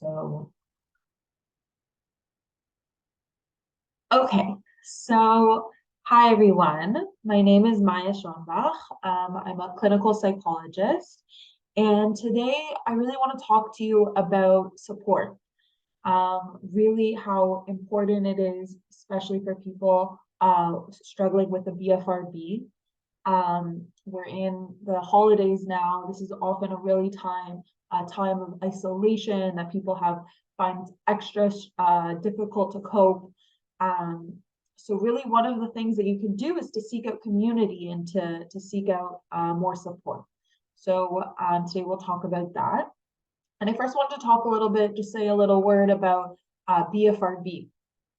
So, okay. So, hi everyone. My name is Maya Schonbach. I'm a clinical psychologist, and today I really want to talk to you about support. Really how important it is, especially for people struggling with the BFRB. We're in the holidays now. This is often a time of isolation that people find extra difficult to cope. Um, so really one of the things that you can do is to seek out community and to seek out more support. So today we'll talk about that. And I first want to talk a little bit, just say a little word about BFRB.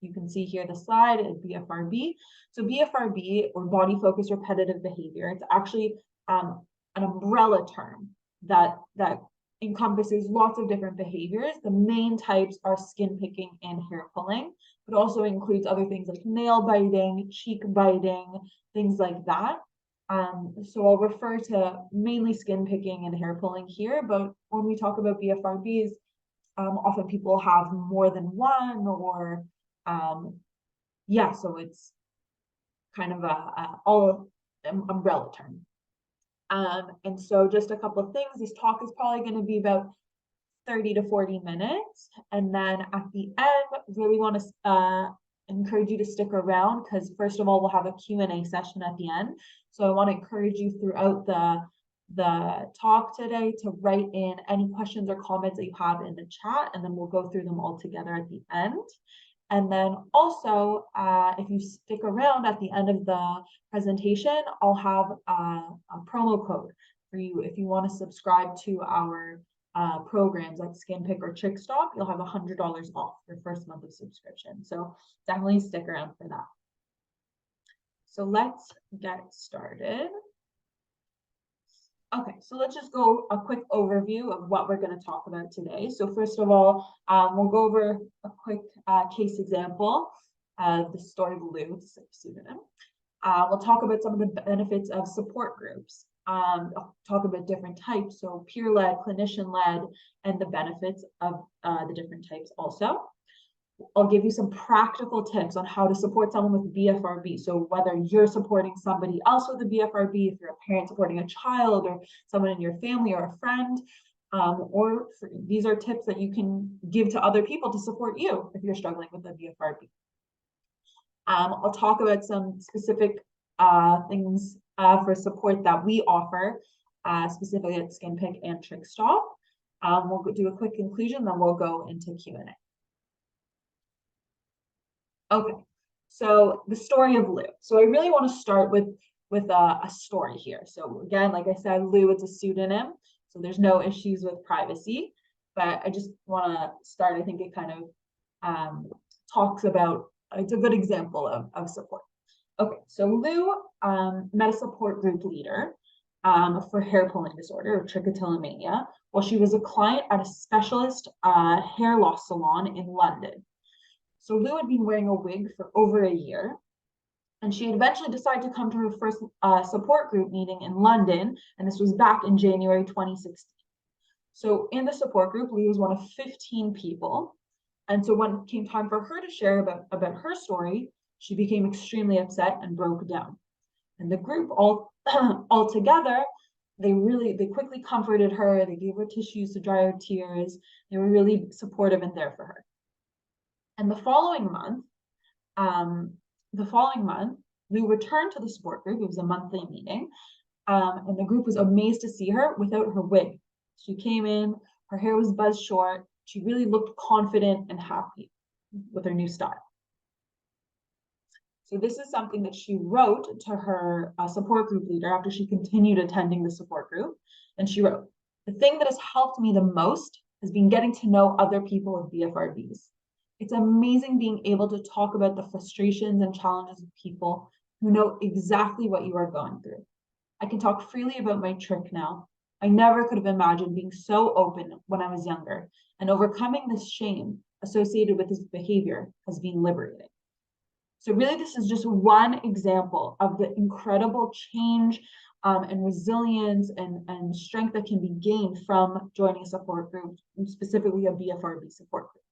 You can see here the slide at BFRB. So BFRB, or body focused repetitive behavior, it's actually an umbrella term that encompasses lots of different behaviors. The main types are skin picking and hair pulling, but also includes other things like nail biting, cheek biting, things like that. So I'll refer to mainly skin picking and hair pulling here, but when we talk about BFRBs, often people have more than one, or so it's kind of all umbrella term. And so just a couple of things. This talk is probably going to be about 30 to 40 minutes. And then at the end, really want to encourage you to stick around, because first of all, we'll have a Q&A session at the end. So I want to encourage you throughout the talk today to write in any questions or comments that you have in the chat, and then we'll go through them all together at the end. And then also, if you stick around at the end of the presentation, I'll have a promo code for you. If you want to subscribe to our programs like SkinPick or TrickStop, you'll have $100 off your first month of subscription. So definitely stick around for that. So let's get started. Okay, so let's just go a quick overview of what we're going to talk about today. So first of all, we'll go over a quick case example, the story of Lou, it's a pseudonym. We'll talk about some of the benefits of support groups. I'll talk about different types, so peer-led, clinician-led, and the benefits of the different types also. I'll give you some practical tips on how to support someone with BFRB. So whether you're supporting somebody else with a BFRB, if you're a parent supporting a child or someone in your family or a friend, these are tips that you can give to other people to support you if you're struggling with a BFRB. I'll talk about some specific things for support that we offer, specifically at SkinPick and TrickStop. We'll do a quick conclusion, then we'll go into Q&A. Okay, so the story of Lou. So I really want to start with a story here. So again, like I said, Lou, it's a pseudonym, so there's no issues with privacy. But I just want to start. I think it kind of talks about. It's a good example of support. Okay, so Lou met a support group leader for hair pulling disorder, or trichotillomania, while she was a client at a specialist hair loss salon in London. So Lou had been wearing a wig for over a year, and she had eventually decided to come to her first support group meeting in London, and this was back in January 2016. So in the support group, Lou was one of 15 people, and so when it came time for her to share about her story, she became extremely upset and broke down. And the group all together, they quickly comforted her. They gave her tissues to dry her tears. They were really supportive and there for her. And the following month, Lou returned to the support group. It was a monthly meeting, and the group was amazed to see her without her wig. She came in, her hair was buzzed short. She really looked confident and happy with her new style. So this is something that she wrote to her support group leader after she continued attending the support group. And she wrote, "The thing that has helped me the most has been getting to know other people with BFRBs. It's amazing being able to talk about the frustrations and challenges of people who know exactly what you are going through. I can talk freely about my trick now. I never could have imagined being so open when I was younger, and overcoming this shame associated with this behavior has been liberating." So really, this is just one example of the incredible change and resilience and strength that can be gained from joining a support group, specifically a BFRB support group.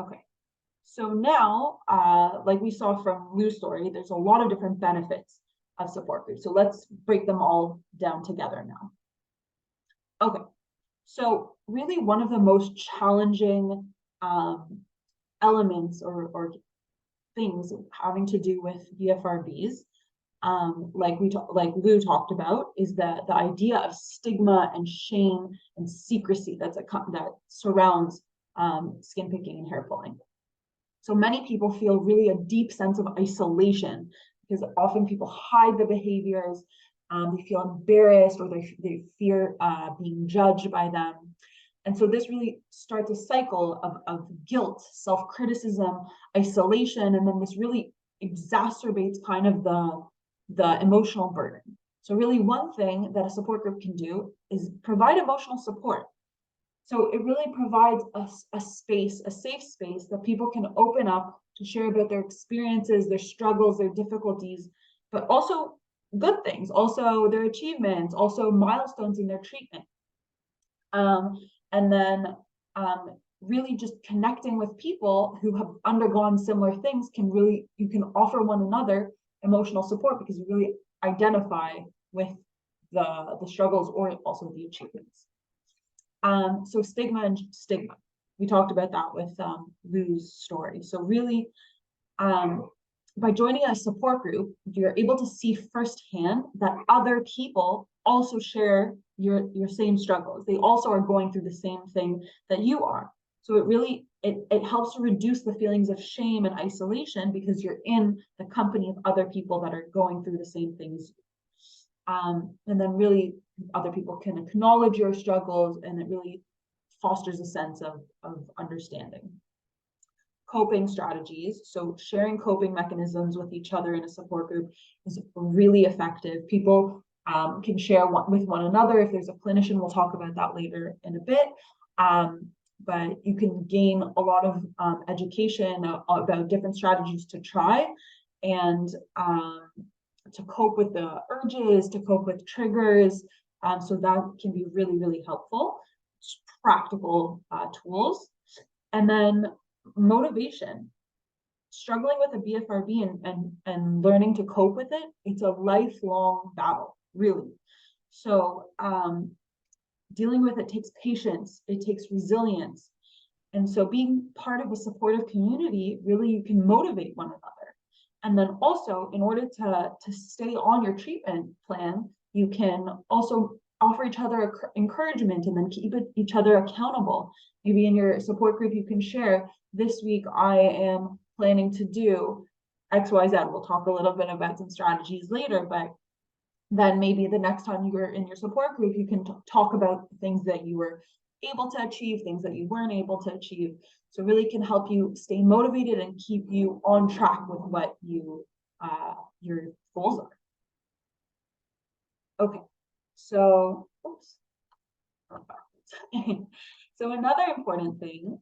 Okay, so now, like we saw from Lou's story, there's a lot of different benefits of support groups. So let's break them all down together now. Okay, so really one of the most challenging elements or things having to do with BFRBs, like Lou talked about, is that the idea of stigma and shame and secrecy that surrounds skin picking and hair pulling. So many people feel really a deep sense of isolation because often people hide the behaviors. They feel embarrassed, or they fear being judged by them. And so this really starts a cycle of guilt, self-criticism, isolation, and then this really exacerbates kind of the emotional burden. So really one thing that a support group can do is provide emotional support. So it really provides a space, a safe space that people can open up to share about their experiences, their struggles, their difficulties, but also good things, also their achievements, also milestones in their treatment. And then really just connecting with people who have undergone similar things you can offer one another emotional support because you really identify with the struggles or also the achievements. So stigma. We talked about that with Lou's story. So really, by joining a support group, you're able to see firsthand that other people also share your same struggles. They also are going through the same thing that you are. So it really it helps to reduce the feelings of shame and isolation because you're in the company of other people that are going through the same things. And then really other people can acknowledge your struggles, and it really fosters a sense of understanding. Coping strategies. So sharing coping mechanisms with each other in a support group is really effective. People can share with one another. If there's a clinician, we'll talk about that later in a bit. But you can gain a lot of education about different strategies to try and to cope with the urges, to cope with triggers. So that can be really, really helpful. Practical tools. And then motivation. Struggling with a BFRB and learning to cope with it, it's a lifelong battle, really. So dealing with it takes patience, it takes resilience. And so being part of a supportive community, really you can motivate one another. And then also, in order to stay on your treatment plan, you can also offer each other encouragement and then keep each other accountable. Maybe in your support group, you can share, this week I am planning to do XYZ. We'll talk a little bit about some strategies later, but then maybe the next time you're in your support group, you can talk about things that you were able to achieve, things that you weren't able to achieve. So really can help you stay motivated and keep you on track with what your goals are. Okay, so, oops. So another important thing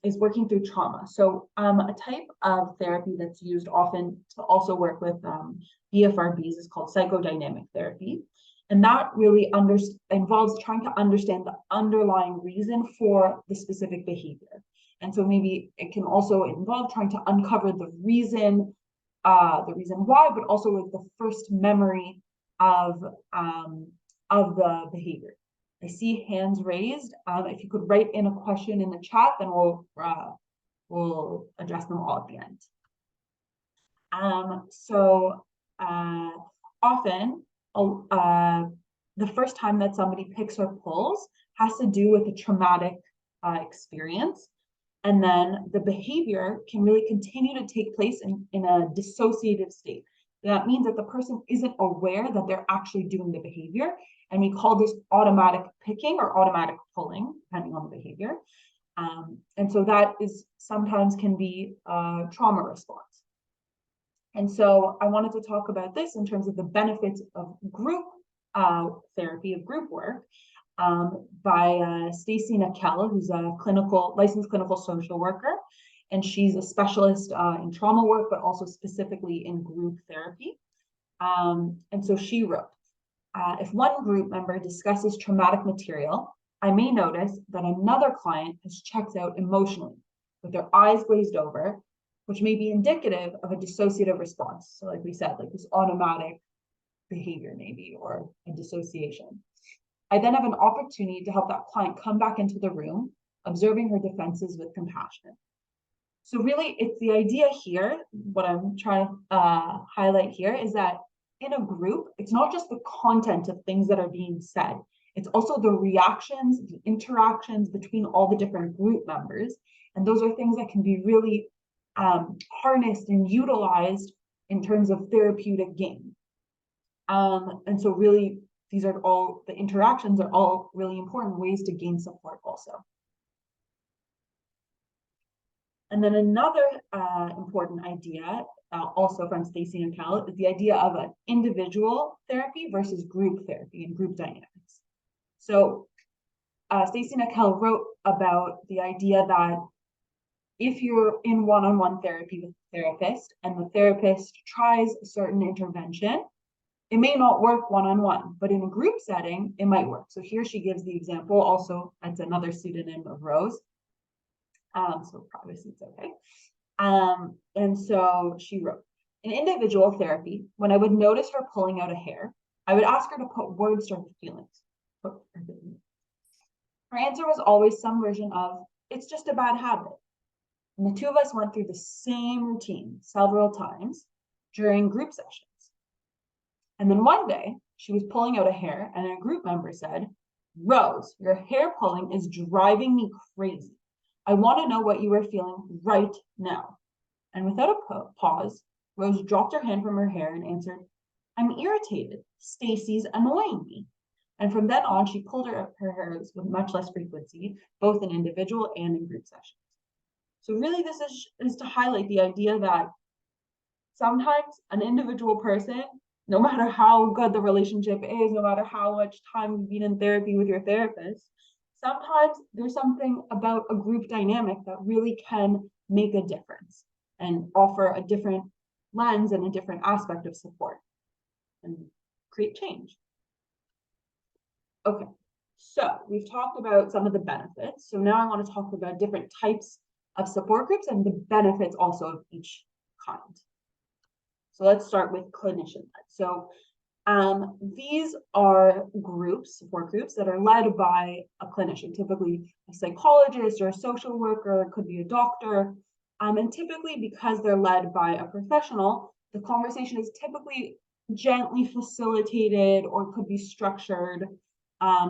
is working through trauma. So a type of therapy that's used often to also work with BFRBs is called psychodynamic therapy. And that really involves trying to understand the underlying reason for the specific behavior. And so maybe it can also involve trying to uncover the reason why, but also like the first memory of the behavior. I see hands raised. If you could write in a question in the chat, then we'll address them all at the end. Often, the first time that somebody picks or pulls has to do with a traumatic experience. And then the behavior can really continue to take place in a dissociative state. That means that the person isn't aware that they're actually doing the behavior. And we call this automatic picking or automatic pulling, depending on the behavior. And so that is sometimes can be a trauma response. And so I wanted to talk about this in terms of the benefits of group therapy, of group work, by Stacy Nakella, who's a licensed clinical social worker. And she's a specialist in trauma work, but also specifically in group therapy. And so she wrote, if one group member discusses traumatic material, I may notice that another client has checked out emotionally with their eyes glazed over, which may be indicative of a dissociative response. So like we said, like this automatic behavior maybe, or a dissociation. I then have an opportunity to help that client come back into the room, observing her defenses with compassion. So really, it's the idea here, what I'm trying to highlight here is that in a group, it's not just the content of things that are being said, it's also the reactions, the interactions between all the different group members. And those are things that can be really harnessed and utilized in terms of therapeutic gain. And so really, these are all, the interactions are all really important ways to gain support also. And then another important idea, also from Stacy and Cal, is the idea of an individual therapy versus group therapy and group dynamics. So Stacy and Cal wrote about the idea that if you're in one-on-one therapy with a therapist and the therapist tries a certain intervention, it may not work one-on-one, but in a group setting, it might work. So here she gives the example, also, that's another pseudonym of Rose. So privacy is okay. And so she wrote, in individual therapy, when I would notice her pulling out a hair, I would ask her to put words to her feelings. Her answer was always some version of, it's just a bad habit. And the two of us went through the same routine several times during group sessions. And then one day, she was pulling out a hair, and a group member said, Rose, your hair pulling is driving me crazy. I want to know what you are feeling right now. And without a pause, Rose dropped her hand from her hair and answered, I'm irritated. Stacy's annoying me. And from then on, she pulled her hairs with much less frequency, both in individual and in group sessions. So really, this is to highlight the idea that sometimes an individual person, no matter how good the relationship is, no matter how much time you've been in therapy with your therapist, sometimes there's something about a group dynamic that really can make a difference and offer a different lens and a different aspect of support and create change. Okay, so we've talked about some of the benefits. So now I want to talk about different types of support groups and the benefits also of each kind. So let's start with clinician led. So these are groups, support groups that are led by a clinician, typically a psychologist or a social worker, it could be a doctor. And typically because they're led by a professional, the conversation is typically gently facilitated or could be structured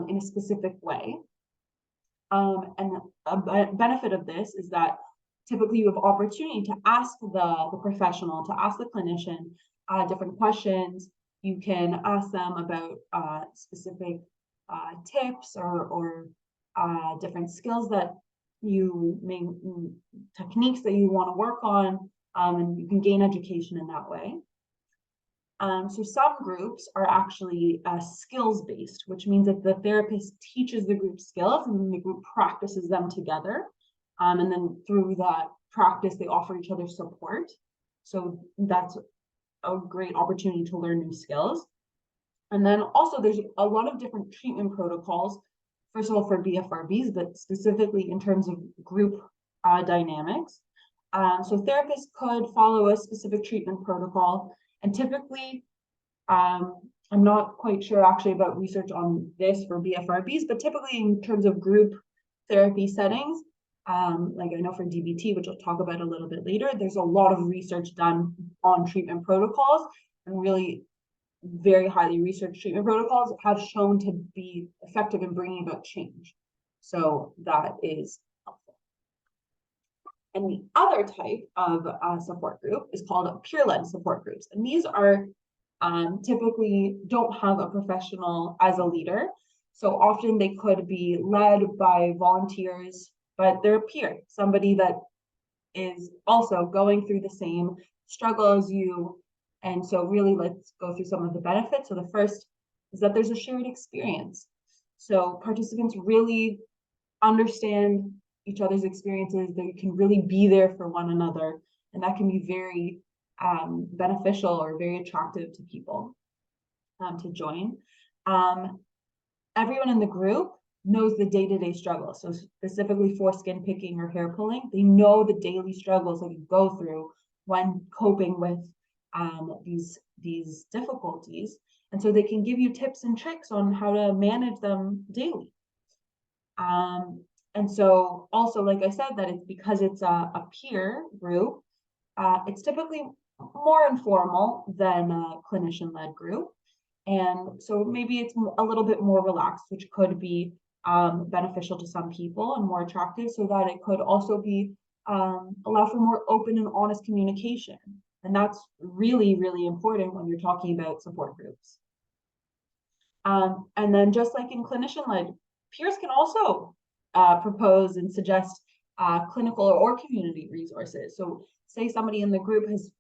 in a specific way. And a benefit of this is that typically you have opportunity to ask the professional, to ask the clinician different questions. You can ask them about specific tips or different skills that you may, techniques that you want to work on, and you can gain education in that way. So some groups are actually skills-based, which means that the therapist teaches the group skills and then the group practices them together. And then through that practice, they offer each other support. So that's a great opportunity to learn new skills. And then also there's a lot of different treatment protocols, first of all for BFRBs, but specifically in terms of group dynamics. So therapists could follow a specific treatment protocol. And typically, I'm not quite sure actually about research on this for BFRBs, but typically in terms of group therapy settings, like I know for DBT, which I'll talk about a little bit later, there's a lot of research done on treatment protocols, and really very highly researched treatment protocols have shown to be effective in bringing about change. So that is helpful. And the other type of support group is called peer-led support groups. And these are typically don't have a professional as a leader. So often they could be led by volunteers, but they're a peer, somebody that is also going through the same struggle as you. And so really let's go through some of the benefits. So the first is that there's a shared experience. So participants really understand each other's experiences, they can really be there for one another. And that can be very beneficial or very attractive to people to join. Everyone in the group knows the day-to-day struggles. So specifically for skin picking or hair pulling, they know the daily struggles that you go through when coping with these difficulties. And so they can give you tips and tricks on how to manage them daily. And so also, like I said, that it's because it's a peer group, it's typically more informal than a clinician-led group. And so maybe it's a little bit more relaxed, which could be beneficial to some people and more attractive, so that it could also be allow for more open and honest communication. And that's really, really important when you're talking about support groups. And then just like in clinician-led, peers can also propose and suggest clinical or community resources. So say somebody in the group has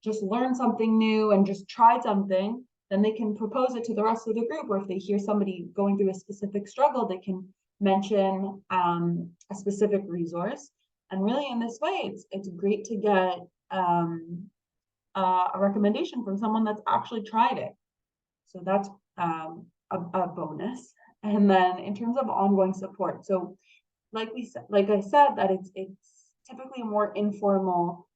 just learned something new and just tried something, then they can propose it to the rest of the group. Or if they hear somebody going through a specific struggle, they can mention a specific resource. And really in this way, it's great to get a recommendation from someone that's actually tried it. So that's a bonus. And then in terms of ongoing support, so like I said, that it's typically a more informal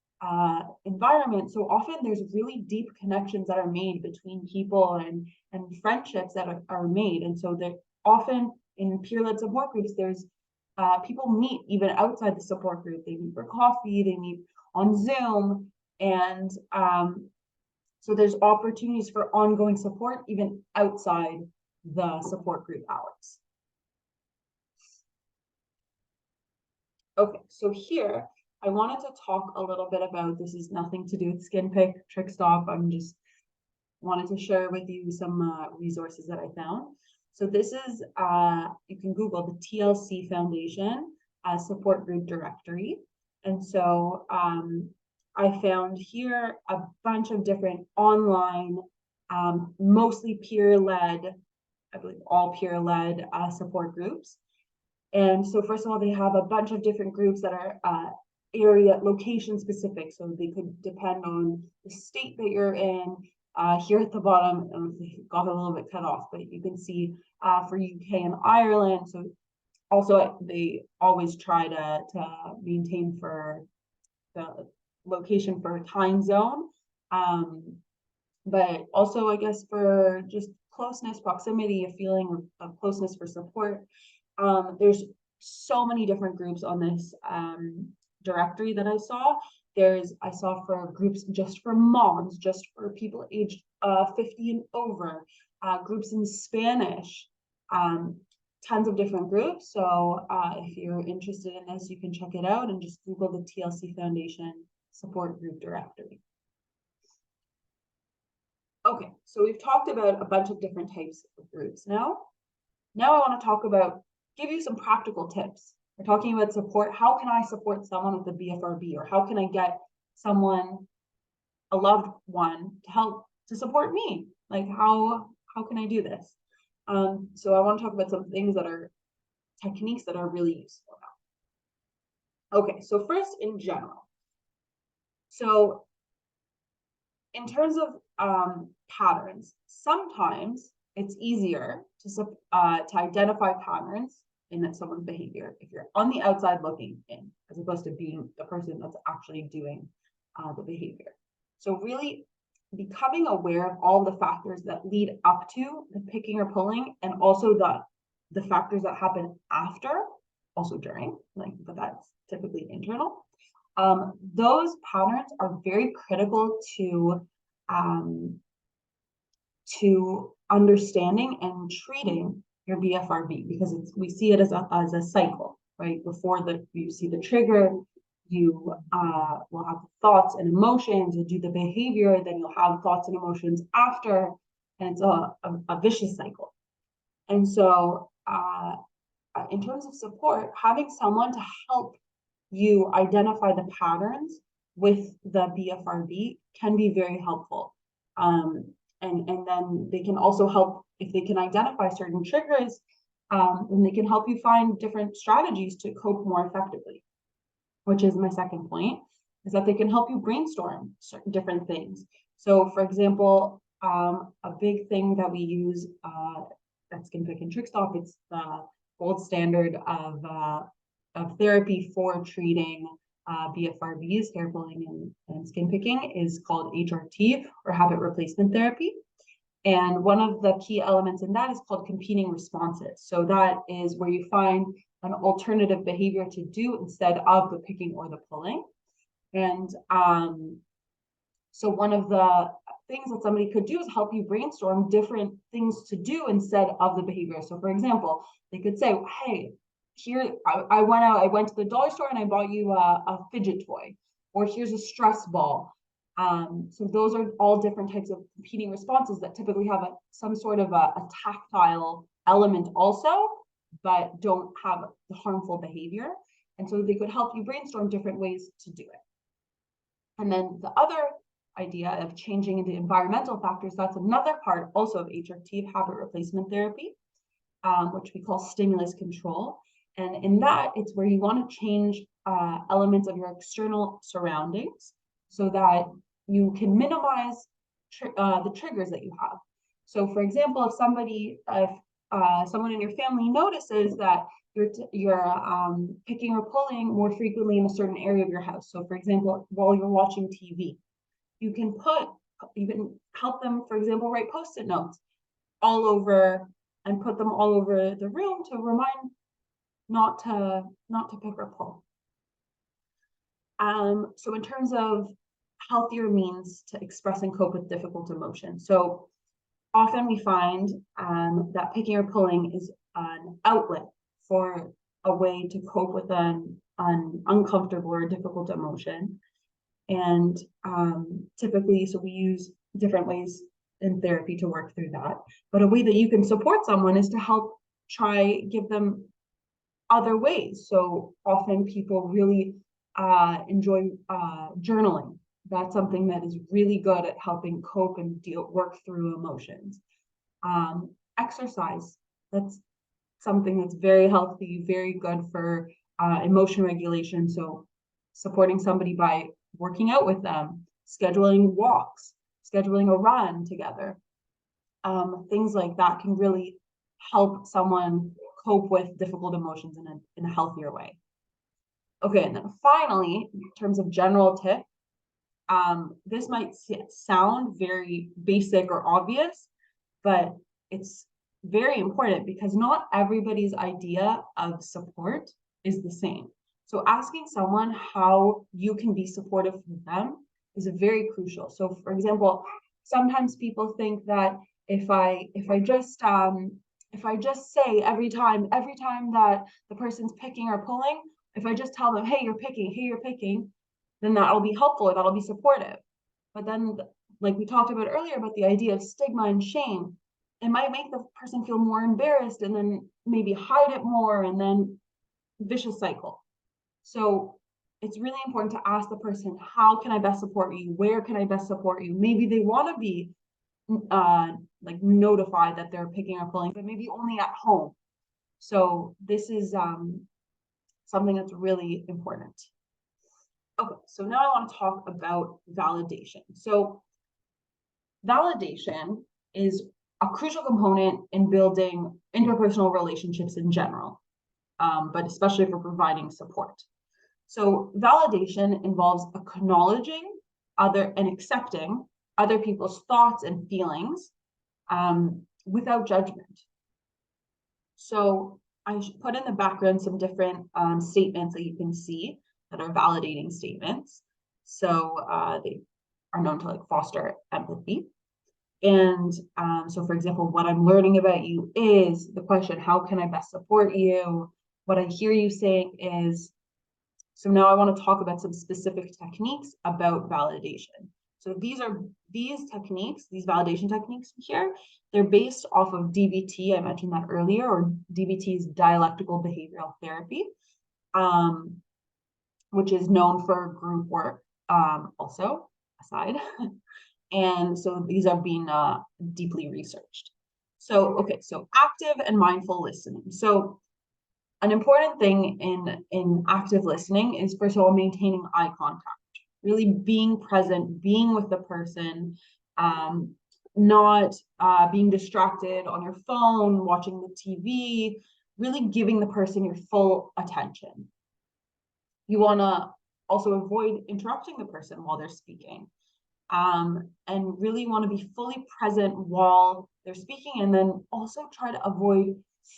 environment. So often there's really deep connections that are made between people and friendships that are made. And so they're often in peer-led support groups, there's people meet even outside the support group. They meet for coffee, they meet on Zoom, and so there's opportunities for ongoing support even outside the support group hours. Okay, so here I wanted to talk a little bit about, this is nothing to do with skin pick, trick stop. I'm just wanted to share with you some resources that I found. So this is, you can Google the TLC Foundation support group directory. And so I found here a bunch of different online, mostly peer-led, I believe all peer-led support groups. And so first of all, they have a bunch of different groups that are area, location specific. So they could depend on the state that you're in. Here at the bottom, got a little bit cut off, but you can see for UK and Ireland. So also they always try to maintain for the location for a time zone. But also, I guess, for just closeness, proximity, a feeling of closeness for support. There's so many different groups on this directory that I saw. I saw for groups just for moms, just for people aged 50 and over, groups in Spanish, tons of different groups. So if you're interested in this, you can check it out and just Google the TLC Foundation support group directory. Okay, so we've talked about a bunch of different types of groups. Now I want to talk about, give you some practical tips. We're talking about support. How can I support someone with the BFRB, or how can I get someone, a loved one, to support me? Like how can I do this? So I want to talk about some things that are techniques that are really useful now. Okay, so first in general. So in terms of patterns, sometimes it's easier to identify patterns in someone's behavior if you're on the outside looking in, as opposed to being the person that's actually doing the behavior. So really becoming aware of all the factors that lead up to the picking or pulling, and also the factors that happen after, also during, but that's typically internal. Those patterns are very critical to understanding and treating your BFRB, because we see it as a cycle, right? Before you see the trigger, you will have thoughts and emotions, you'll do the behavior, then you'll have thoughts and emotions after, and it's a vicious cycle. And so in terms of support, having someone to help you identify the patterns with the BFRB can be very helpful. And then they can also help, if they can identify certain triggers, then they can help you find different strategies to cope more effectively, which is my second point, is that they can help you brainstorm certain different things. So for example, a big thing that we use at Skin Pick and Trick Stop, it's the gold standard of therapy for treating BFRBs, hair pulling and skin picking, is called HRT, or habit replacement therapy. And one of the key elements in that is called competing responses. So that is where you find an alternative behavior to do instead of the picking or the pulling. And so one of the things that somebody could do is help you brainstorm different things to do instead of the behavior. So for example, they could say, hey, here, I went to the dollar store and I bought you a fidget toy, or here's a stress ball. So those are all different types of competing responses that typically have some sort of a tactile element also, but don't have the harmful behavior. And so they could help you brainstorm different ways to do it. And then the other idea of changing the environmental factors, that's another part also of HRT, habit replacement therapy, which we call stimulus control. And in that, it's where you want to change elements of your external surroundings so that you can minimize the triggers that you have. So for example, if someone in your family notices that you're picking or pulling more frequently in a certain area of your house. So for example, while you're watching TV, you can help them, for example, write Post-it notes all over and put them all over the room to remind not to pick or pull. So in terms of healthier means to express and cope with difficult emotions. So often we find that picking or pulling is an outlet for a way to cope with an uncomfortable or difficult emotion. And typically, so we use different ways in therapy to work through that. But a way that you can support someone is to help give them other ways. So often people really enjoy journaling. That's something that is really good at helping cope and work through emotions. Exercise, that's something that's very healthy, very good for emotion regulation. So supporting somebody by working out with them, scheduling walks, scheduling a run together. Things like that can really help someone cope with difficult emotions in a healthier way. Okay, and then finally, in terms of general tips, this might sound very basic or obvious, but it's very important because not everybody's idea of support is the same. So asking someone how you can be supportive for them is very crucial. So for example, sometimes people think that if I just say every time that the person's picking or pulling, if I just tell them, hey, you're picking, then that'll be helpful, or that'll be supportive. But then, like we talked about earlier about the idea of stigma and shame, it might make the person feel more embarrassed and then maybe hide it more, and then vicious cycle. So it's really important to ask the person, how can I best support you? Where can I best support you? Maybe they want to be like notified that they're picking or pulling, but maybe only at home. So this is something that's really important. Okay, so now I want to talk about validation. So validation is a crucial component in building interpersonal relationships in general, but especially for providing support. So validation involves acknowledging and accepting other people's thoughts and feelings without judgment. So I should put in the background some different statements that you can see that are validating statements. So they are known to like foster empathy. And so for example, what I'm learning about you is the question, how can I best support you? What I hear you saying is, so now I want to talk about some specific techniques about validation. So these techniques, these validation techniques here, they're based off of DBT. I mentioned that earlier, or DBT is dialectical behavioral therapy, which is known for group work also, aside. And so these are being deeply researched. So, okay, so active and mindful listening. So an important thing in active listening is, first of all, maintaining eye contact. really being present, being with the person, not being distracted on your phone, watching the TV, really giving the person your full attention. You want to also avoid interrupting the person while they're speaking, and really want to be fully present while they're speaking, and then also try to avoid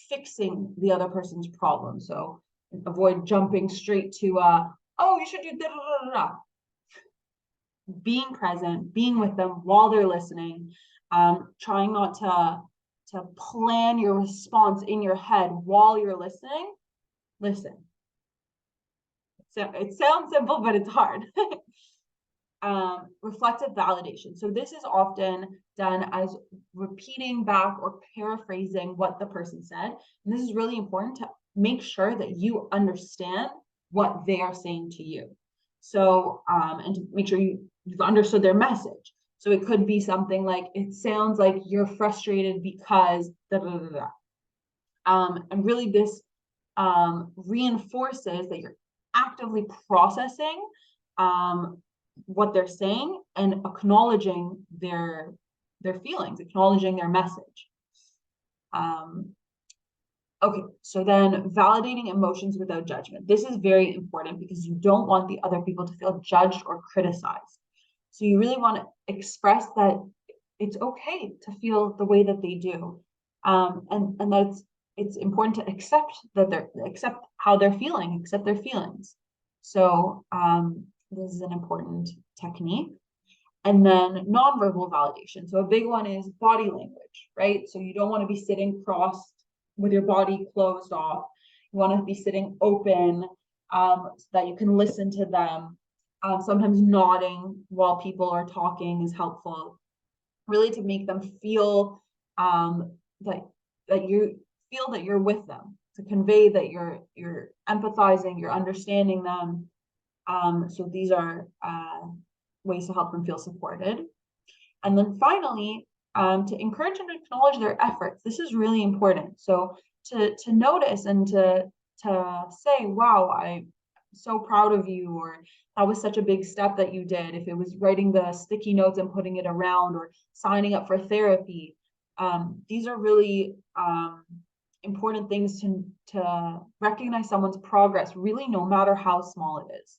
fixing the other person's problem. So avoid jumping straight to, oh, you should do da da da da. Being present, being with them while they're listening, trying not to plan your response in your head while you're listening. Listen. So it sounds simple, but it's hard. Reflective validation. So this is often done as repeating back or paraphrasing what the person said. And this is really important to make sure that you understand what they are saying to you. So, and to make sure you've understood their message. So it could be something like, it sounds like you're frustrated because da da da da. And really this reinforces that you're actively processing what they're saying and acknowledging their feelings, acknowledging their message. Okay, so then validating emotions without judgment. This is very important because you don't want the other people to feel judged or criticized. So you really want to express that it's okay to feel the way that they do, and that it's important to accept how they're feeling, accept their feelings. So this is an important technique. And then nonverbal validation. So a big one is body language, right? So you don't want to be sitting crossed with your body closed off. You want to be sitting open, so that you can listen to them. Sometimes nodding while people are talking is helpful, really to make them feel that you feel that you're with them, to convey that you're empathizing, you're understanding them. So these are ways to help them feel supported. And then finally, to encourage and acknowledge their efforts. This is really important. So to notice and to say, wow, I'm so proud of you, or that was such a big step that you did. If it was writing the sticky notes and putting it around, or signing up for therapy, these are really important things to recognize someone's progress, really, no matter how small it is.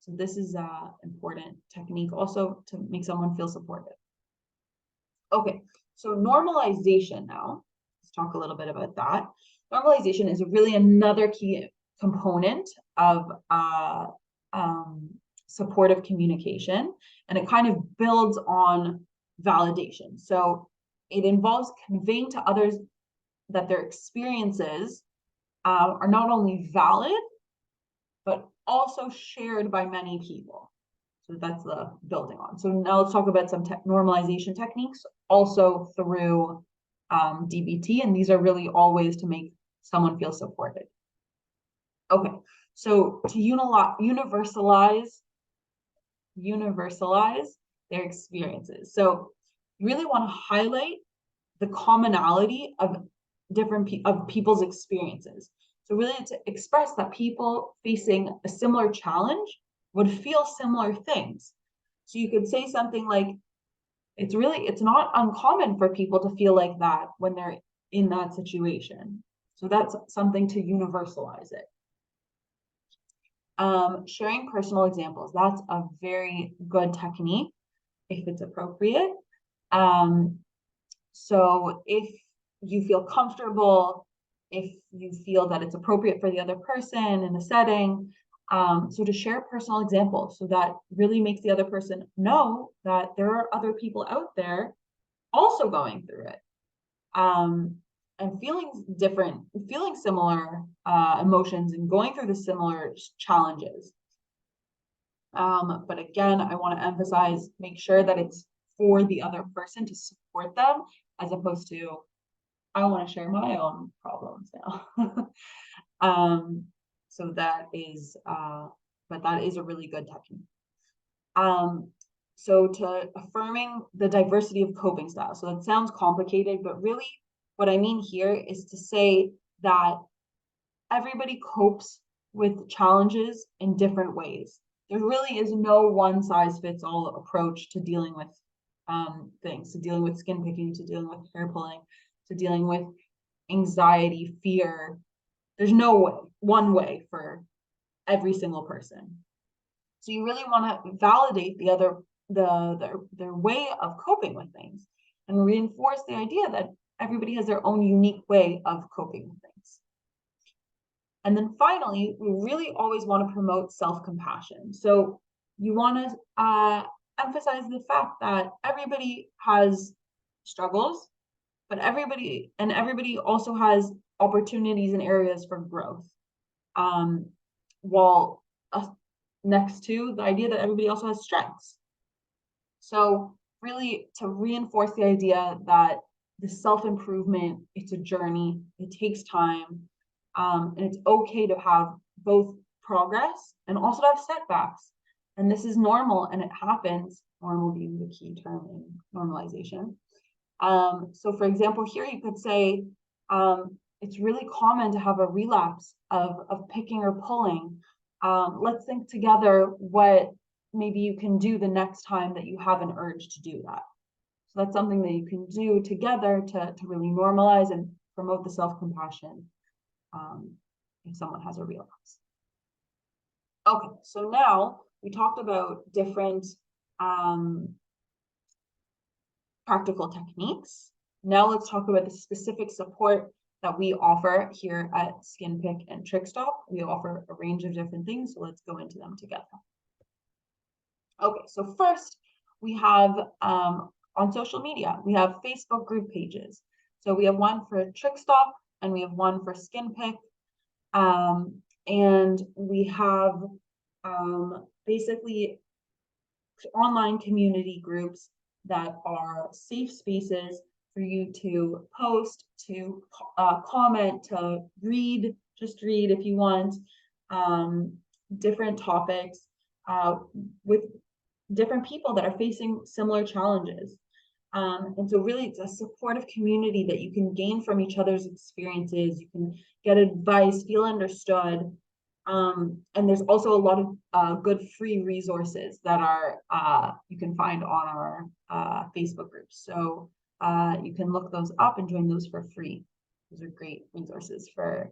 So this is an important technique also to make someone feel supported. Okay, so normalization now. Let's talk a little bit about that. Normalization is really another key component of supportive communication, and it kind of builds on validation. So it involves conveying to others that their experiences are not only valid, but also shared by many people. So that's the building on. So now let's talk about some normalization techniques also through DBT, and these are really all ways to make someone feel supported. Okay, so to universalize their experiences. So you really want to highlight the commonality of people's experiences. So really to express that people facing a similar challenge would feel similar things. So you could say something like, it's not uncommon for people to feel like that when they're in that situation. So that's something to universalize it. Sharing personal examples, that's a very good technique if it's appropriate. So if you feel comfortable, if you feel that it's appropriate for the other person in the setting, so to share personal examples, so that really makes the other person know that there are other people out there also going through it, and feeling similar emotions and going through the similar challenges. But again, I want to emphasize, make sure that it's for the other person to support them, as opposed to, I want to share my own problems now. So that is, but that is a really good technique. So to affirming the diversity of coping styles. So that sounds complicated, but really what I mean here is to say that everybody copes with challenges in different ways. there really is no one size fits all approach to dealing with things, to dealing with skin picking, to dealing with hair pulling, to dealing with anxiety, fear. There's no way, one way for every single person. So you really want to validate the other, their way of coping with things, and reinforce the idea that everybody has their own unique way of coping with things. And then finally, we really always want to promote self-compassion. So you want to emphasize the fact that everybody has struggles, but everybody also has opportunities and areas for growth. While next to the idea that everybody also has strengths. So really to reinforce the idea that the self-improvement, it's a journey, it takes time, and it's okay to have both progress and also to have setbacks. And this is normal and it happens, normal being the key term in normalization. So for example, here you could say, it's really common to have a relapse of picking or pulling. Let's think together what maybe you can do the next time that you have an urge to do that. So that's something that you can do together to really normalize and promote the self-compassion if someone has a relapse. Okay, so now we talked about different practical techniques. Now let's talk about the specific support that we offer here at SkinPick and TrickStop. We offer a range of different things, so let's go into them together. Okay, so first we have on social media, we have Facebook group pages. So we have one for TrickStop and we have one for SkinPick. And we have basically online community groups that are safe spaces for you to post, to comment, to read, just read if you want, different topics with different people that are facing similar challenges. And so really it's a supportive community that you can gain from each other's experiences. You can get advice, feel understood. And there's also a lot of good free resources that are you can find on our Facebook groups. So you can look those up and join those for free. Those are great resources for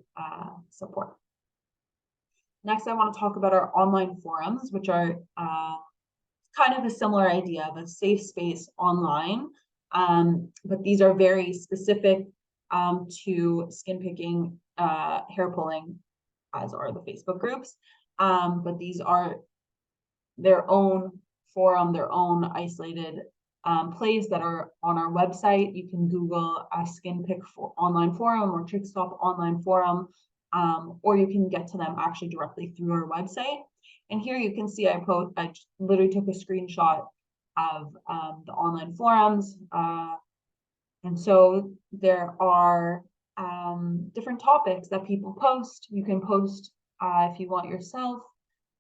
support. Next, I want to talk about our online forums, which are kind of a similar idea of a safe space online, but these are very specific to skin picking, hair pulling, as are the Facebook groups. But these are their own forum, their own isolated plays that are on our website. You can Google a SkinPick online forum or TrickStop online forum, or you can get to them actually directly through our website. And here you can see I literally took a screenshot of the online forums. And so there are different topics that people post. You can post if you want yourself,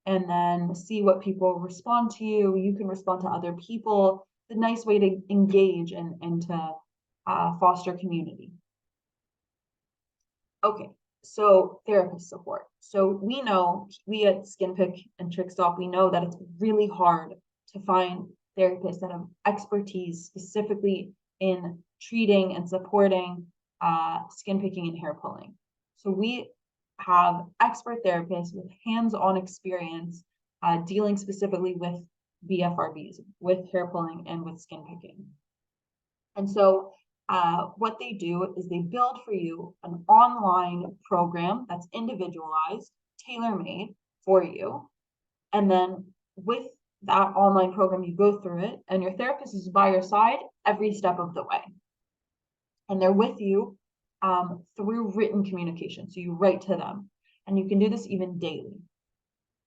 and then see what people respond to you. You can respond to other people. It's a nice way to engage and to foster community. Okay, so therapist support. So we know, we at SkinPick and TrickStop, we know that it's really hard to find therapists that have expertise specifically in treating and supporting skin picking and hair pulling. So we have expert therapists with hands-on experience dealing specifically with BFRBs, with hair pulling and with skin picking. And so what they do is they build for you an online program that's individualized, tailor-made for you. And then with that online program, you go through it and your therapist is by your side every step of the way. And they're with you through written communication. So you write to them, and you can do this even daily.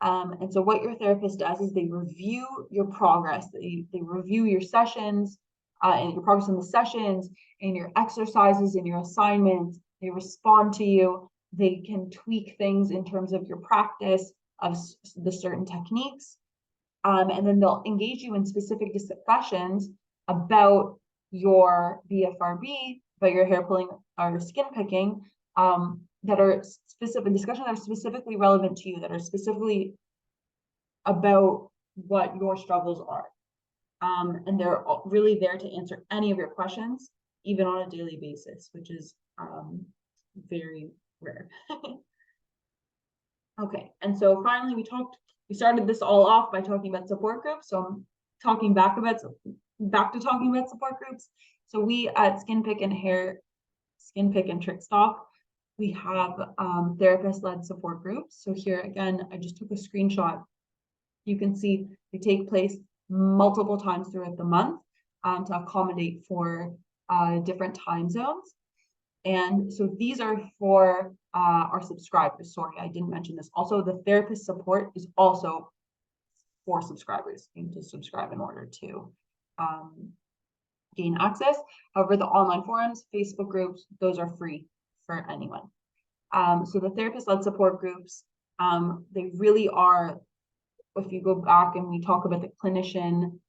And so what your therapist does is they review your progress. They review your sessions and your progress in the sessions and your exercises and your assignments. They respond to you. They can tweak things in terms of your practice of the certain techniques. And then they'll engage you in specific discussions about your BFRB, about your hair pulling or skin picking, that are specific discussions that are specifically relevant to you, that are specifically about what your struggles are. And they're really there to answer any of your questions, even on a daily basis, which is very rare. Okay, and so finally we started this all off by talking about support groups. So I'm talking back to talking about support groups. So we at Skin Pick and Trick Stop, we have therapist-led support groups. So here again, I just took a screenshot. You can see they take place multiple times throughout the month to accommodate for different time zones. And so these are for our subscribers. Sorry, I didn't mention this. Also, the therapist support is also for subscribers. You need to subscribe in order to gain access. However, the online forums, Facebook groups, those are free for anyone. So the therapist-led support groups, they really are, if you go back and we talk about the clinician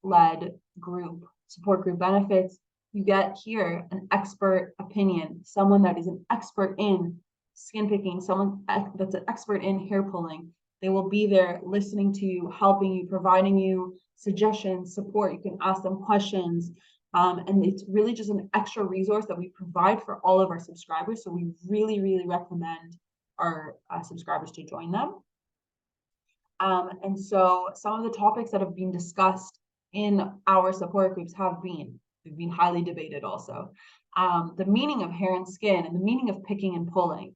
led group, support group benefits, you get here an expert opinion, someone that is an expert in skin picking, someone that's an expert in hair pulling. They will be there listening to you, helping you, providing you suggestions, support. You can ask them questions. And it's really just an extra resource that we provide for all of our subscribers. So we really, really recommend our subscribers to join them. And so some of the topics that have been discussed in our support groups they've been highly debated also. The meaning of hair and skin and the meaning of picking and pulling,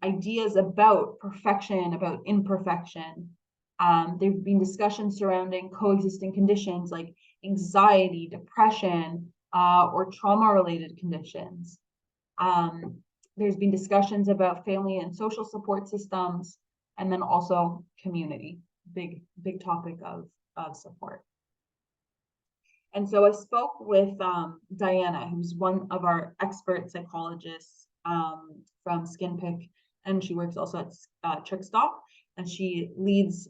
ideas about perfection, about imperfection. There've been discussions surrounding coexisting conditions like anxiety, depression, or trauma-related conditions. There's been discussions about family and social support systems, and then also community, big topic of support. And so I spoke with Diana, who's one of our expert psychologists from Skin Pick, and she works also at Trick Stop, and she leads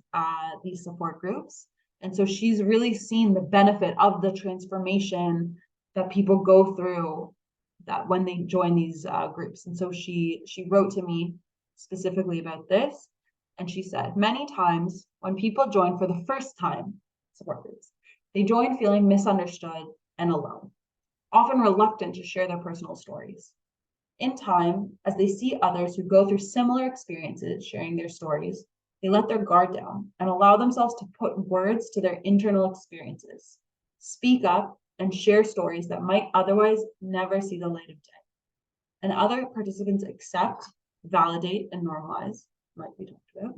these support groups. And so she's really seen the benefit of the transformation that people go through that when they join these groups. And so she wrote to me specifically about this. And she said, many times when people join for the first time support groups, they join feeling misunderstood and alone, often reluctant to share their personal stories. In time, as they see others who go through similar experiences sharing their stories, they let their guard down and allow themselves to put words to their internal experiences, speak up, and share stories that might otherwise never see the light of day. And other participants accept, validate, and normalize, like we talked about,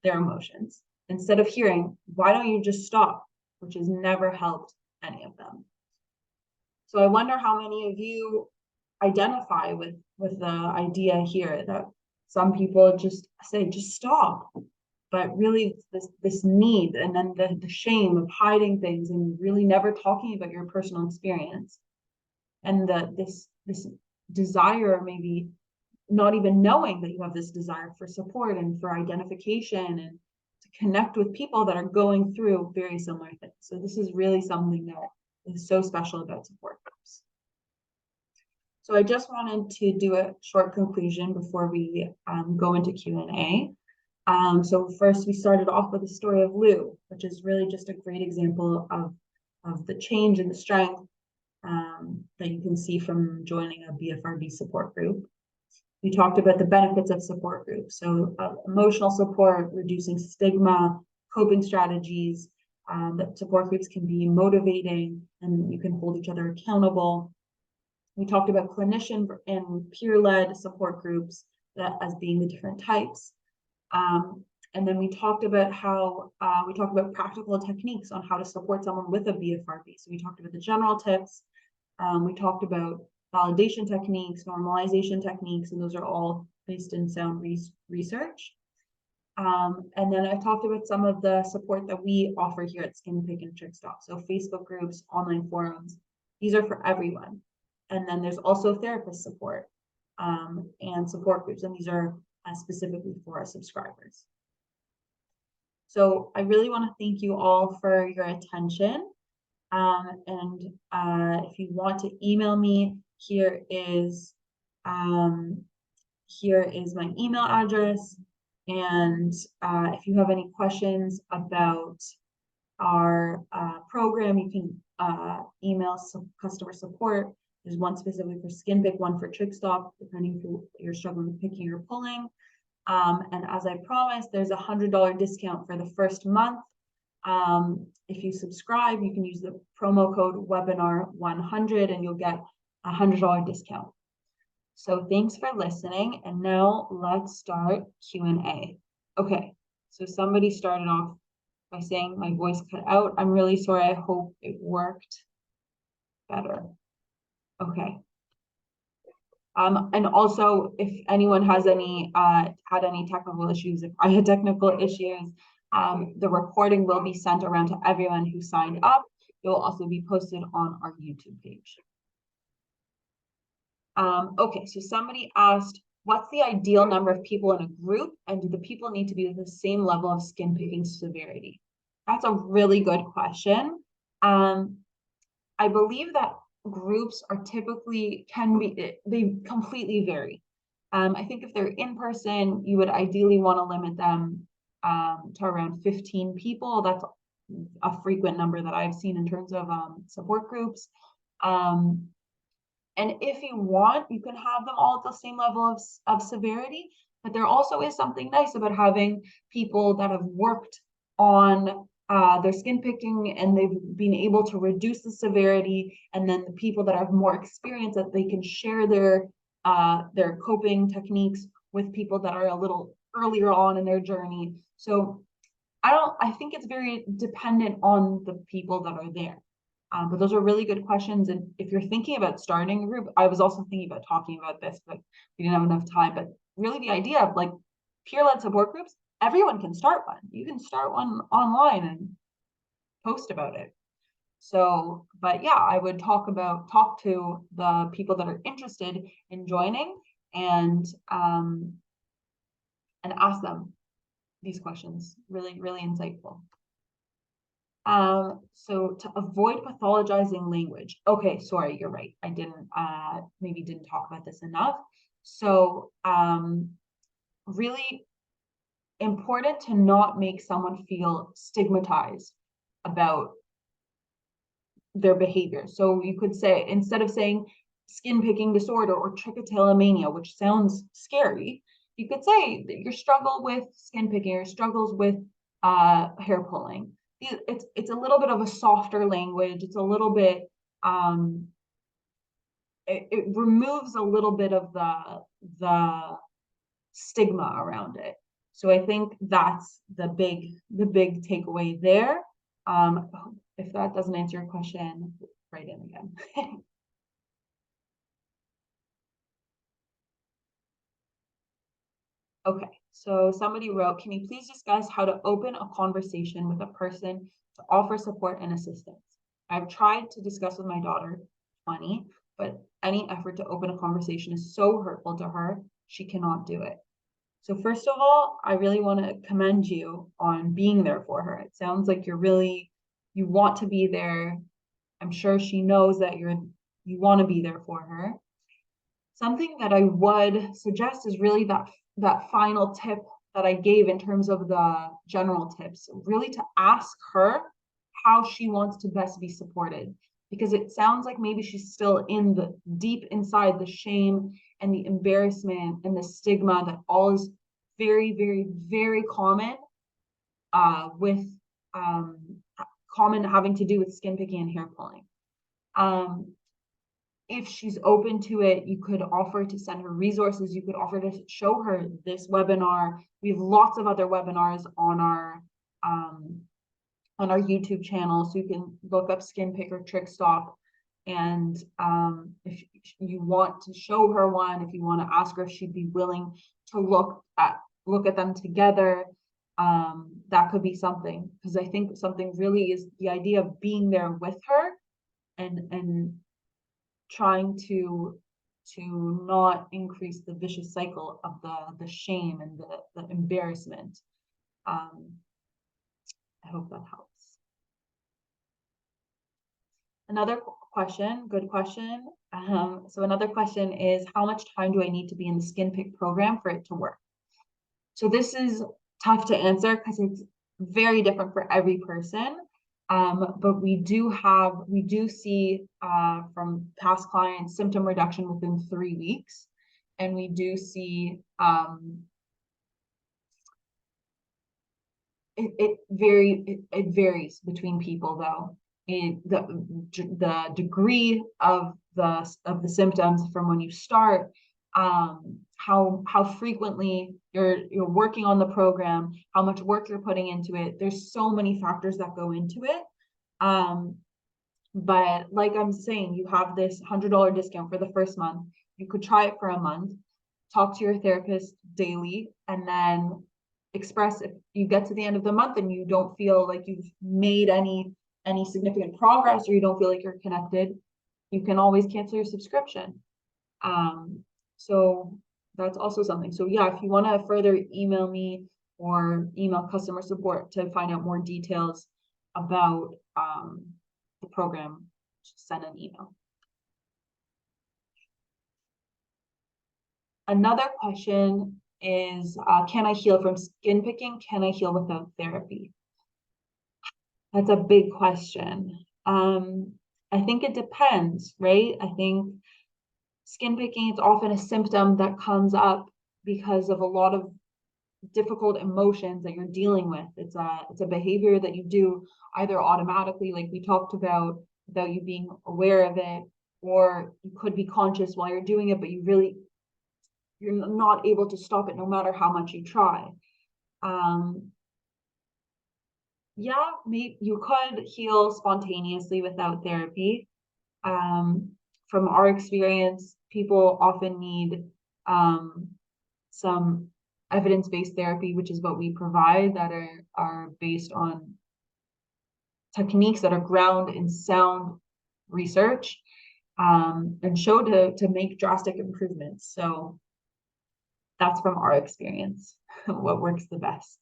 their emotions, instead of hearing, why don't you just stop? Which has never helped any of them. So I wonder how many of you identify with the idea here that some people just say, just stop. But really this need and then the shame of hiding things and really never talking about your personal experience. And this desire, maybe not even knowing that you have this desire for support and for identification and to connect with people that are going through very similar things. So this is really something that is so special about support groups. So I just wanted to do a short conclusion before we go into Q&A. So first we started off with the story of Lou, which is really just a great example of the change and the strength that you can see from joining a BFRB support group. We talked about the benefits of support groups. So emotional support, reducing stigma, coping strategies, that support groups can be motivating and you can hold each other accountable. We talked about clinician and peer-led support groups as being the different types. And then we talked about we talked about practical techniques on how to support someone with a BFRB. So we talked about the general tips. We talked about validation techniques, normalization techniques, and those are all based in sound research. And then I talked about some of the support that we offer here at Skin Pick and Trick Stop. So Facebook groups, online forums, these are for everyone. And then there's also therapist support and support groups, and these are specifically for our subscribers. So I really want to thank you all for your attention. And if you want to email me, here is my email address. And if you have any questions about our program, you can email customer support. There's one specifically for skin pick, one for trick stop, depending if you're struggling with picking or pulling. And as I promised, there's a $100 discount for the first month. If you subscribe, you can use the promo code webinar100 and you'll get a $100 discount. So thanks for listening. And now let's start Q&A. Okay, so somebody started off by saying my voice cut out. I'm really sorry. I hope it worked better. Okay. And also, if anyone has any had any technical issues, if I had technical issues, the recording will be sent around to everyone who signed up. It will also be posted on our YouTube page. Okay, so somebody asked, what's the ideal number of people in a group, and do the people need to be at the same level of skin picking severity? That's a really good question. I believe that groups are typically they completely vary. I think if they're in person, you would ideally want to limit them to around 15 people. That's a frequent number that I've seen in terms of support groups. And if you want, you can have them all at the same level of severity, but there also is something nice about having people that have worked on their skin picking and they've been able to reduce the severity, and then the people that have more experience that they can share their coping techniques with people that are a little earlier on in their journey. So I think it's very dependent on the people that are there. But those are really good questions. And if you're thinking about starting a group, I was also thinking about talking about this, but we didn't have enough time. But really the idea of like peer-led support groups, everyone can start one. You can start one online and post about it. So, but yeah, I would talk to the people that are interested in joining and ask them these questions. Really, really insightful. So to avoid pathologizing language. Okay, sorry, you're right. I maybe didn't talk about this enough. So really important to not make someone feel stigmatized about their behavior. So you could say, instead of saying skin picking disorder or trichotillomania, which sounds scary, you could say that your struggle with skin picking, your struggles with hair pulling. It's a little bit of a softer language. It's a little bit it removes a little bit of the stigma around it. So I think that's the big takeaway there. If that doesn't answer your question, write in again. Okay, so somebody wrote, can you please discuss how to open a conversation with a person to offer support and assistance? I've tried to discuss with my daughter, 20, but any effort to open a conversation is so hurtful to her, she cannot do it. So first of all, I really want to commend you on being there for her. It sounds like you want to be there. I'm sure she knows that you want to be there for her. Something that I would suggest is really that final tip that I gave in terms of the general tips, really to ask her how she wants to best be supported, because it sounds like maybe she's still in the deep inside the shame and the embarrassment and the stigma that all is very, very, very common with common having to do with skin picking and hair pulling. If she's open to it, you could offer to send her resources. You could offer to show her this webinar. We have lots of other webinars on our YouTube channel, so you can look up Skin Pick or Trick Stop. And if you want to show her one, if you want to ask her if she'd be willing to look at them together, that could be something. Because I think something really is the idea of being there with her and trying to not increase the vicious cycle of the shame and the embarrassment. I hope that helps. Another question, good question. So another question is, how much time do I need to be in the skin pick program for it to work? So this is tough to answer because it's very different for every person. But we do see from past clients symptom reduction within 3 weeks. And we do see it varies between people though. The degree of the symptoms from when you start, how frequently you're working on the program, how much work you're putting into it. There's so many factors that go into it. But like I'm saying, you have this $100 discount for the first month. You could try it for a month, talk to your therapist daily, and then express if you get to the end of the month and you don't feel like you've made any significant progress or you don't feel like you're connected, you can always cancel your subscription. So that's also something. So yeah, if you want to further email me or email customer support to find out more details about the program, just send an email. Another question is, can I heal from skin picking? Can I heal without therapy? That's a big question. I think it depends, right? I think skin picking is often a symptom that comes up because of a lot of difficult emotions that you're dealing with. It's a behavior that you do either automatically, like we talked about, without you being aware of it, or you could be conscious while you're doing it, but you're not able to stop it no matter how much you try. Yeah, maybe you could heal spontaneously without therapy. From our experience, people often need some evidence-based therapy, which is what we provide, that are based on techniques that are grounded in sound research, and show to make drastic improvements. So that's from our experience, what works the best.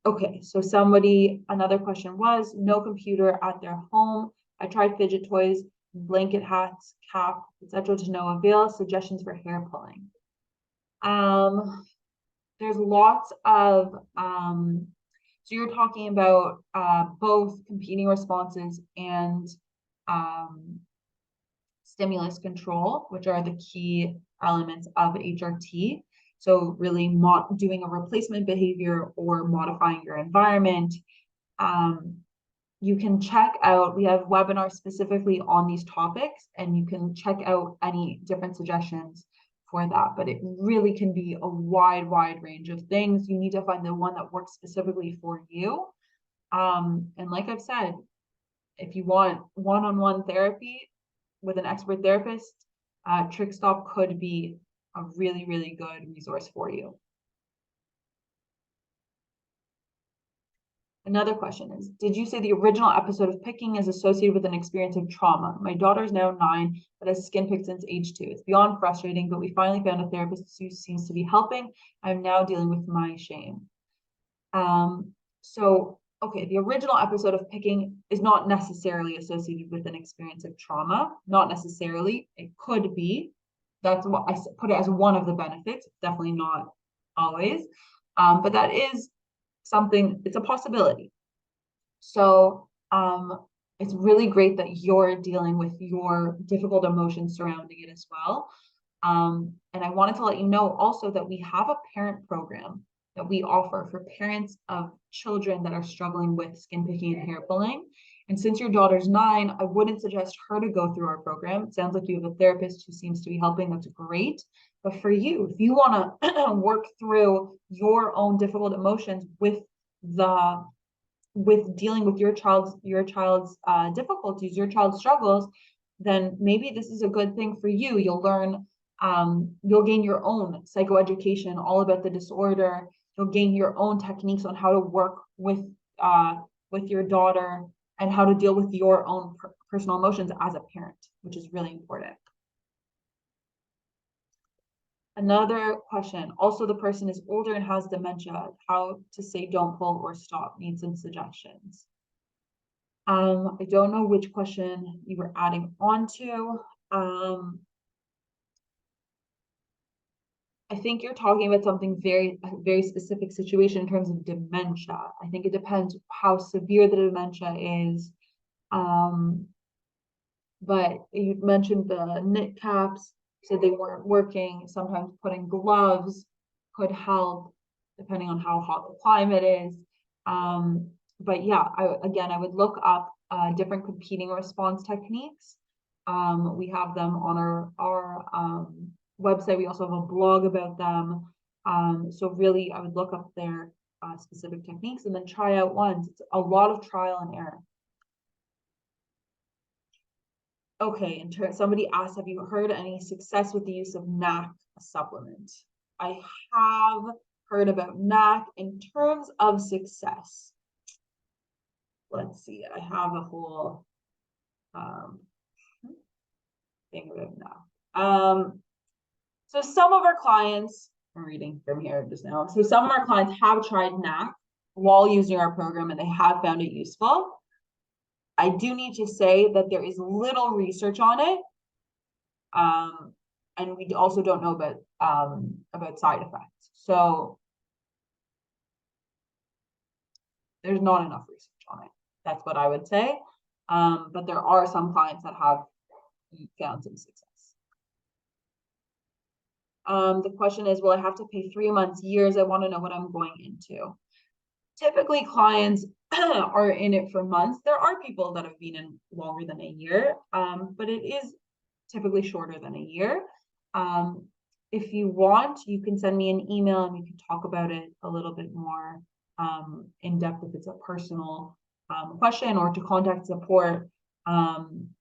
Okay, so another question was, no computer at their home. I tried fidget toys, blanket hats, cap, etc. to no avail. Suggestions for hair pulling. There's lots of, so you're talking about both competing responses and stimulus control, which are the key elements of HRT. So really not doing a replacement behavior or modifying your environment. You can check out, we have webinars specifically on these topics, and you can check out any different suggestions for that. But it really can be a wide range of things. You need to find the one that works specifically for you. And like I've said, if you want one-on-one therapy with an expert therapist, TrickStop could be a really good resource for you. Another question is, did you say the original episode of picking is associated with an experience of trauma? My daughter is now 9, but has skin picked since age 2. It's beyond frustrating, but we finally found a therapist who seems to be helping. I'm now dealing with my shame. So, okay, the original episode of picking is not necessarily associated with an experience of trauma. Not necessarily. It could be. That's what I put it as one of the benefits. Definitely not always. But that is something, it's a possibility. So it's really great that you're dealing with your difficult emotions surrounding it as well. And I wanted to let you know also that we have a parent program that we offer for parents of children that are struggling with skin picking and hair pulling. And since your daughter's 9, I wouldn't suggest her to go through our program. It sounds like you have a therapist who seems to be helping. That's great. But for you, if you want to work through your own difficult emotions with dealing with your child's difficulties, your child's struggles, then maybe this is a good thing for you. You'll learn, you'll gain your own psychoeducation all about the disorder. You'll gain your own techniques on how to work with your daughter and how to deal with your own personal emotions as a parent, which is really important. Another question, also the person is older and has dementia, how to say don't pull or stop, need some suggestions. I don't know which question you were adding on to. I think you're talking about something a very specific situation in terms of dementia. I think it depends how severe the dementia is. But you mentioned the knit caps, said they weren't working. Sometimes putting gloves could help, depending on how hot the climate is. But yeah, I would look up different competing response techniques. We have them on our website. We also have a blog about them. So really, I would look up their specific techniques and then try out ones. It's a lot of trial and error. Okay, somebody asked, have you heard any success with the use of NAC supplement? I have heard about NAC in terms of success. Let's see, I have a whole thing about NAC. So some of our clients, I'm reading from here just now. So some of our clients have tried NAC while using our program and they have found it useful. I do need to say that there is little research on it. And we also don't know about side effects. So there's not enough research on it. That's what I would say. But there are some clients that have found some success. The question is, will I have to pay 3 months, years? I want to know what I'm going into. Typically, clients are in it for months. There are people that have been in longer than a year, but it is typically shorter than a year. If you want, you can send me an email and we can talk about it a little bit more in depth if it's a personal question, or to contact support,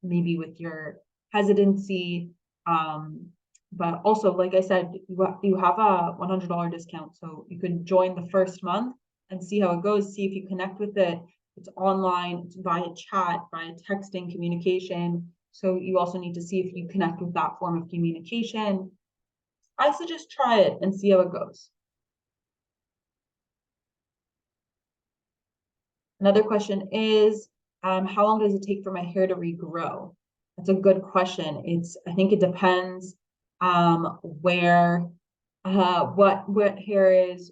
maybe with your hesitancy. But also, like I said, you have a $100 discount, so you could join the first month and see how it goes, see if you connect with it. It's online, it's via chat, via texting communication. So you also need to see if you connect with that form of communication. I suggest try it and see how it goes. Another question is, how long does it take for my hair to regrow? That's a good question. I think it depends where, what hair is.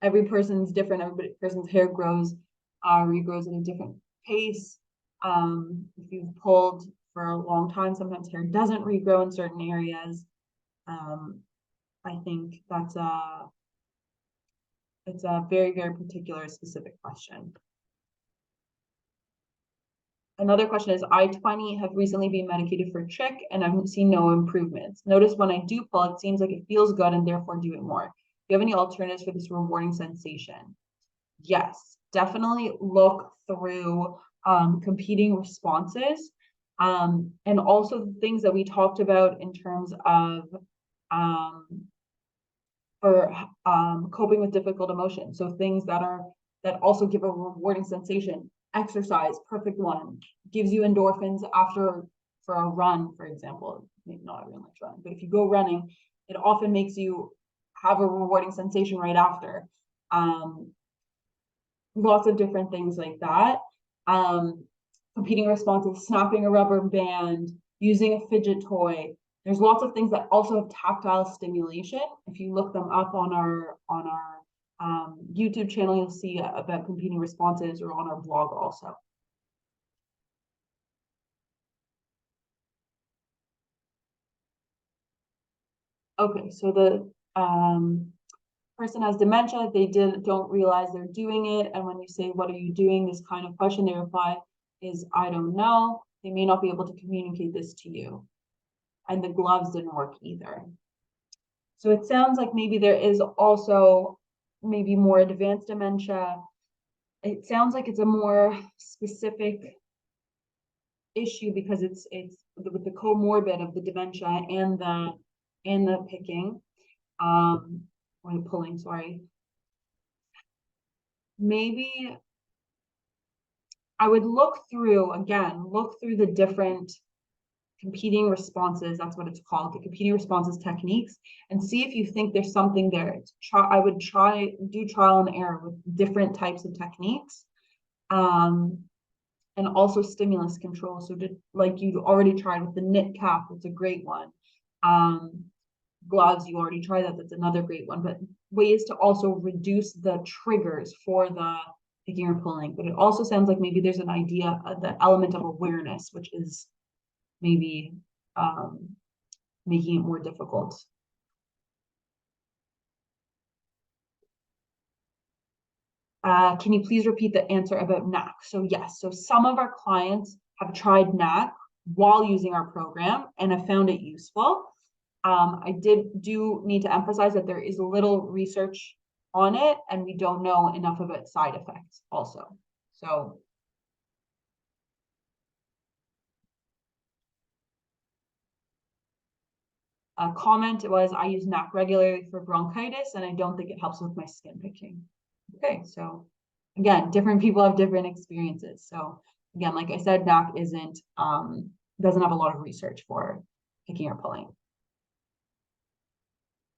Every person's different. Every person's hair regrows at a different pace. If you've pulled for a long time, sometimes hair doesn't regrow in certain areas. I think it's a very, very particular specific question. Another question is, I, 20, have recently been medicated for trick and I've seen no improvements. Notice when I do pull, it seems like it feels good and therefore do it more. Do you have any alternatives for this rewarding sensation? Yes, definitely look through competing responses, and also the things that we talked about in terms of for coping with difficult emotions. So things that also give a rewarding sensation. Exercise, perfect one, gives you endorphins for a run, for example. Maybe not everyone likes running, but if you go running, it often makes you have a rewarding sensation right after. Lots of different things like that. Competing responses, snapping a rubber band, using a fidget toy. There's lots of things that also have tactile stimulation. If you look them up on our YouTube channel, you'll see about competing responses, or on our blog also. Okay, so the person has dementia, they don't realize they're doing it, and when you say, what are you doing, this kind of question, they reply is, I don't know. They may not be able to communicate this to you. And the gloves didn't work either. So it sounds like maybe there is also maybe more advanced dementia. It sounds like it's a more specific issue because it's with the comorbid of the dementia and the picking, or the pulling, sorry. Maybe I would look through the different competing responses, that's what it's called, the competing responses techniques, and see if you think there's something there. I would do trial and error with different types of techniques, and also stimulus control. So like you already tried with the knit cap, it's a great one. gloves, you already tried that. That's another great one. But ways to also reduce the triggers for the picking or pulling. But it also sounds like maybe there's an idea, the element of awareness, which is maybe making it more difficult. Can you please repeat the answer about NAC? So yes, so some of our clients have tried NAC while using our program and have found it useful. I do need to emphasize that there is little research on it, and we don't know enough about side effects also. So a comment was, I use NAC regularly for bronchitis, and I don't think it helps with my skin picking. Okay, so again, different people have different experiences. So again, like I said, NAC doesn't have a lot of research for picking or pulling.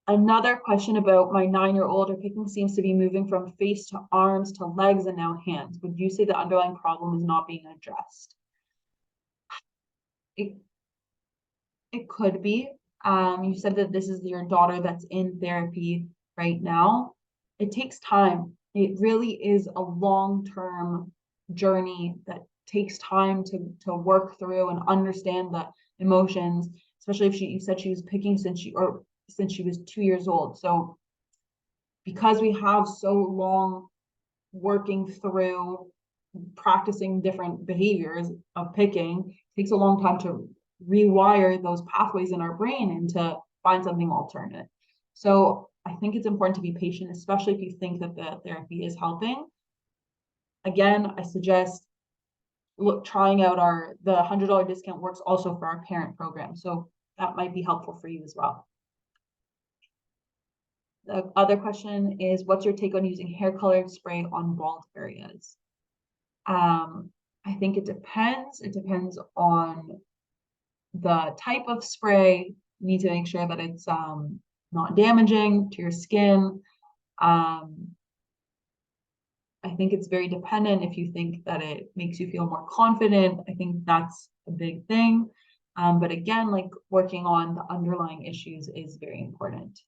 Another question about my 9-year-old, her picking seems to be moving from face to arms to legs and now hands. Would you say the underlying problem is not being addressed? It could be. You said that this is your daughter that's in therapy right now. It takes time. It really is a long-term journey that takes time to work through and understand the emotions, especially if you said she was picking since she was 2 years old. So because we have so long working through practicing different behaviors of picking, it takes a long time to rewire those pathways in our brain and to find something alternate. So I think it's important to be patient, especially if you think that the therapy is helping. Again, I suggest trying out the $100 discount works also for our parent program. So that might be helpful for you as well. The other question is, what's your take on using hair colored spray on bald areas? I think it depends. It depends on the type of spray. You need to make sure that it's not damaging to your skin. I think it's very dependent. If you think that it makes you feel more confident, I think that's a big thing. But again, like working on the underlying issues is very important.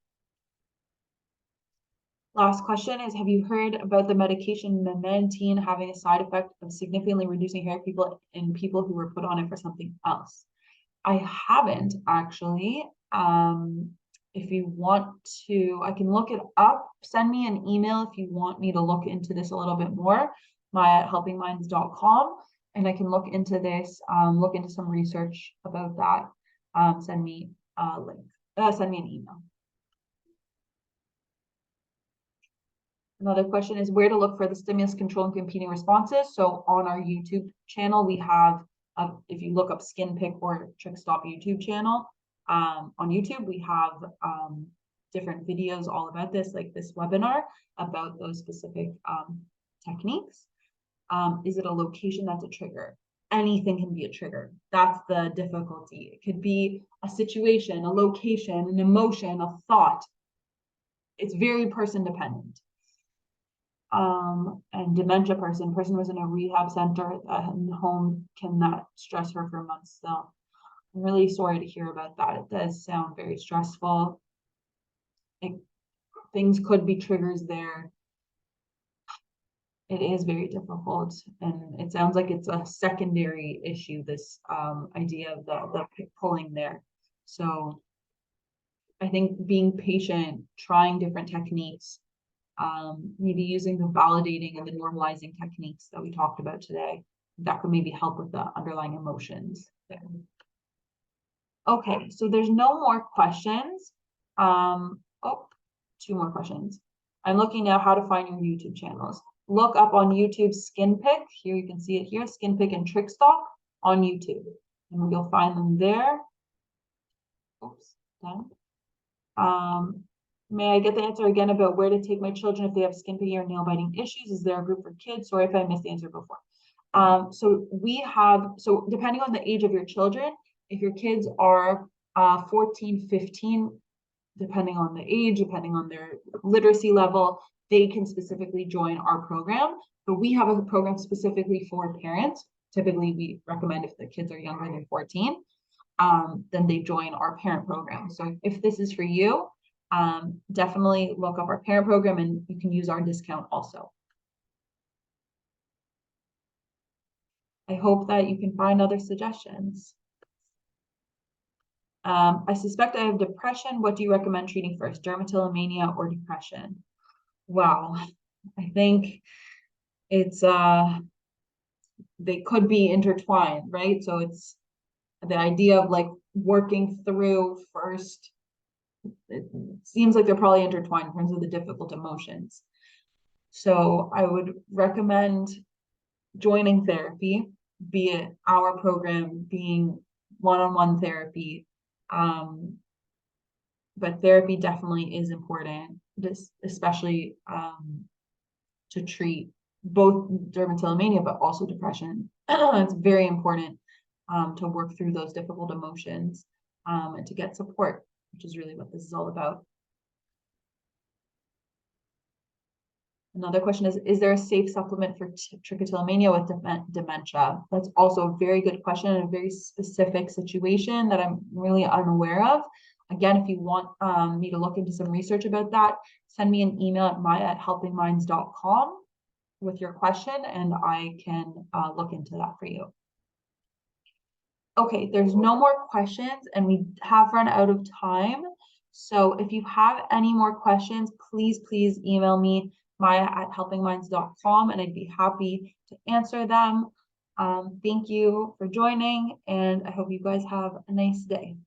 Last question is, have you heard about the medication memantine having a side effect of significantly reducing hair in people who were put on it for something else? I haven't actually. If you want to, I can look it up. Send me an email if you want me to look into this a little bit more, maya@helpingminds.com, and I can look into this, look into some research about that. Send me a link, send me an email. Another question is where to look for the stimulus control and competing responses. So on our YouTube channel, we have, if you look up Skin Pick or Trick Stop YouTube channel, on YouTube, we have different videos all about this, like this webinar about those specific techniques. Is it a location that's a trigger? Anything can be a trigger. That's the difficulty. It could be a situation, a location, an emotion, a thought. It's very person dependent. And dementia person was in a rehab center and home cannot stress her for months. So I'm really sorry to hear about that. It does sound very stressful. Things could be triggers there. It is very difficult, and it sounds like it's a secondary issue, this idea of the pulling there. So I think being patient, trying different techniques, maybe using the validating and the normalizing techniques that we talked about today, that could maybe help with the underlying emotions there. Okay, so there's no more questions. Oh, 2 more questions. I'm looking now how to find your YouTube channels. Look up on YouTube Skin Pick. Here you can see it here, Skin Pick and Trick Stop on YouTube. And you'll find them there. Oops, done. May I get the answer again about where to take my children if they have skin picking or nail biting issues? Is there a group for kids? Sorry if I missed the answer before. So depending on the age of your children, if your kids are 14, 15, depending on the age, depending on their literacy level, they can specifically join our program. But we have a program specifically for parents. Typically, we recommend if the kids are younger than 14. then they join our parent program. So if this is for you, definitely look up our parent program and you can use our discount also. I hope that you can find other suggestions. I suspect I have depression. What do you recommend treating first, dermatillomania or depression? Wow, I think it's they could be intertwined, right? So it's the idea of like working through first. It seems like they're probably intertwined in terms of the difficult emotions. So I would recommend joining therapy, be it our program being one-on-one therapy. But therapy definitely is important, especially to treat both dermatillomania, but also depression. It's very important to work through those difficult emotions and to get support, which is really what this is all about. Another question is there a safe supplement for trichotillomania with dementia? That's also a very good question and a very specific situation that I'm really unaware of. Again, if you want me to look into some research about that, send me an email at maya@helpingminds.com with your question and I can look into that for you. Okay, there's no more questions and we have run out of time. So if you have any more questions, please email me, maya@helpingminds.com, and I'd be happy to answer them. Thank you for joining, and I hope you guys have a nice day.